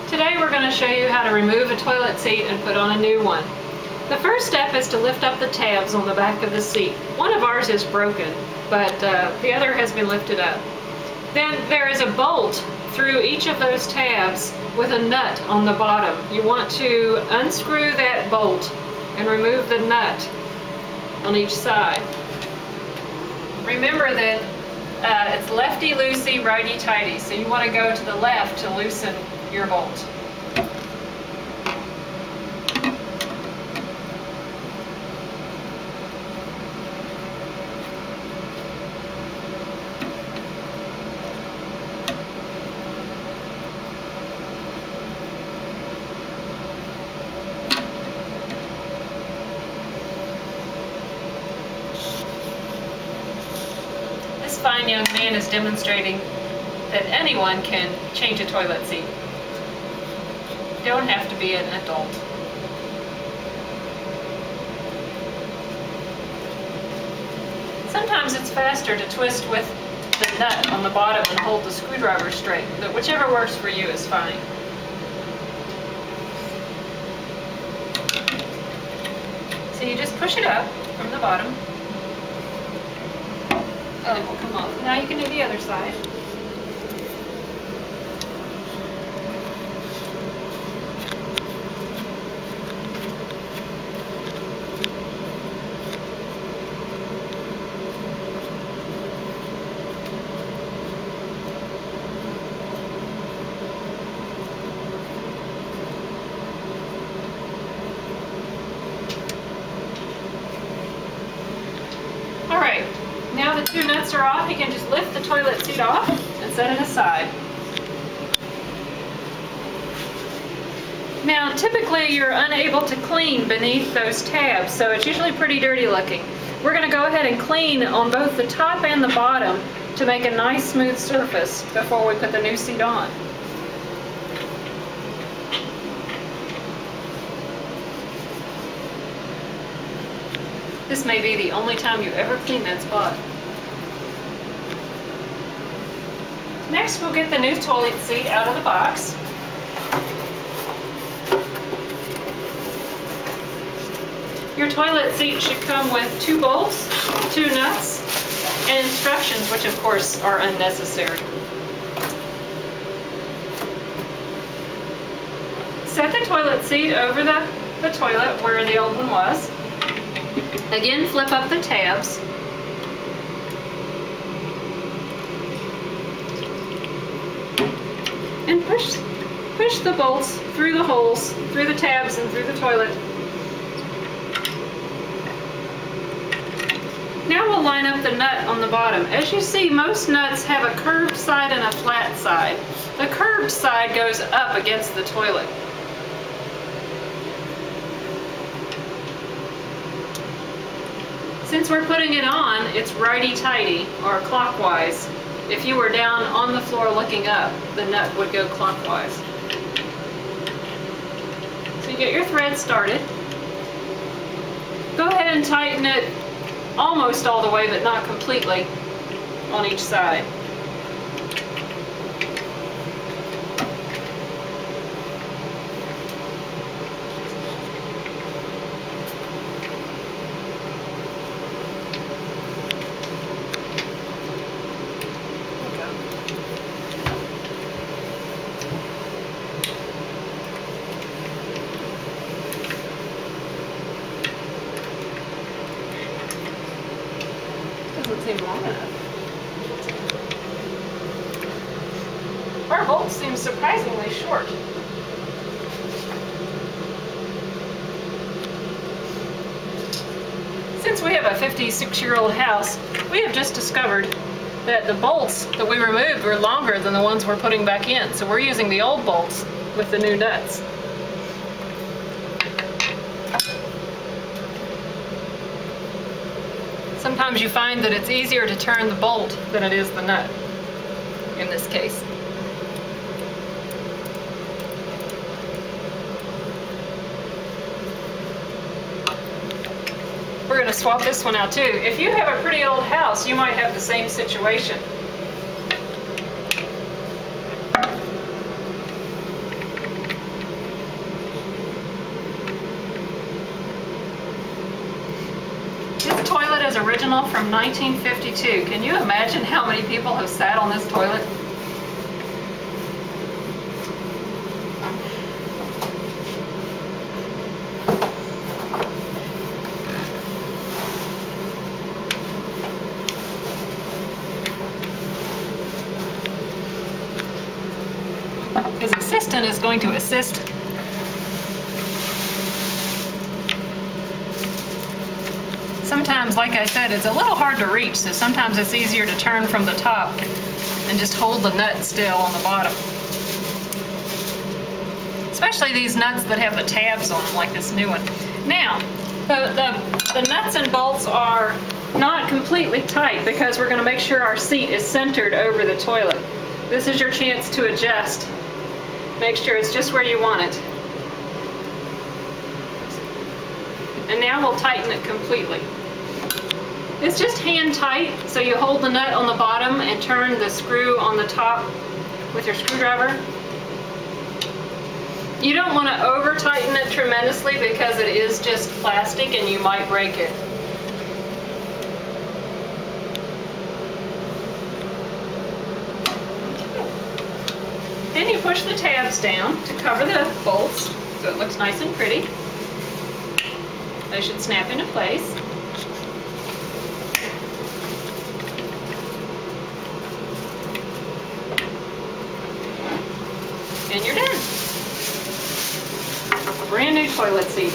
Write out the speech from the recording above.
Today we're going to show you how to remove a toilet seat and put on a new one. The first step is to lift up the tabs on the back of the seat. One of ours is broken, but the other has been lifted up. Then there is a bolt through each of those tabs with a nut on the bottom. You want to unscrew that bolt and remove the nut on each side. Remember that it's lefty-loosey, righty-tighty, so you want to go to the left to loosen your bolt. This fine young man is demonstrating that anyone can change a toilet seat. You don't have to be an adult. Sometimes it's faster to twist with the nut on the bottom and hold the screwdriver straight, but whichever works for you is fine. So you just push it up from the bottom. And it will come off. Now you can do the other side. All right. Now the two nuts are off, you can just lift the toilet seat off and set it aside. Now typically you're unable to clean beneath those tabs, so it's usually pretty dirty looking. We're going to go ahead and clean on both the top and the bottom to make a nice smooth surface before we put the new seat on. This may be the only time you ever clean that spot. Next, we'll get the new toilet seat out of the box. Your toilet seat should come with 2 bolts, 2 nuts, and instructions, which of course are unnecessary. Set the toilet seat over the toilet where the old one was. Again, flip up the tabs. And push the bolts through the holes, through the tabs and through the toilet. Now we'll line up the nut on the bottom. As you see, most nuts have a curved side and a flat side. The curved side goes up against the toilet. Since we're putting it on, it's righty-tighty, or clockwise. If you were down on the floor looking up, the nut would go clockwise. So you get your thread started. Go ahead and tighten it almost all the way, but not completely, on each side. Doesn't seem long enough. Our bolt seems surprisingly short. Since we have a 56-year-old house, we have just discovered that the bolts that we removed were longer than the ones we're putting back in. So we're using the old bolts with the new nuts. Sometimes you find that it's easier to turn the bolt than it is the nut, in this case. We're going to swap this one out too. If you have a pretty old house, you might have the same situation. original from 1952. Can you imagine how many people have sat on this toilet? His assistant is going to assist. Sometimes, like I said, it's a little hard to reach, so sometimes it's easier to turn from the top and just hold the nut still on the bottom. Especially these nuts that have the tabs on them, like this new one. Now, the nuts and bolts are not completely tight because we're going to make sure our seat is centered over the toilet. This is your chance to adjust. Make sure it's just where you want it. And now we'll tighten it completely. It's just hand tight, so you hold the nut on the bottom and turn the screw on the top with your screwdriver. You don't want to over tighten it tremendously because it is just plastic and you might break it. Then you push the tabs down to cover the bolts so it looks nice and pretty. They should snap into place. And you're done. Brand new toilet seat.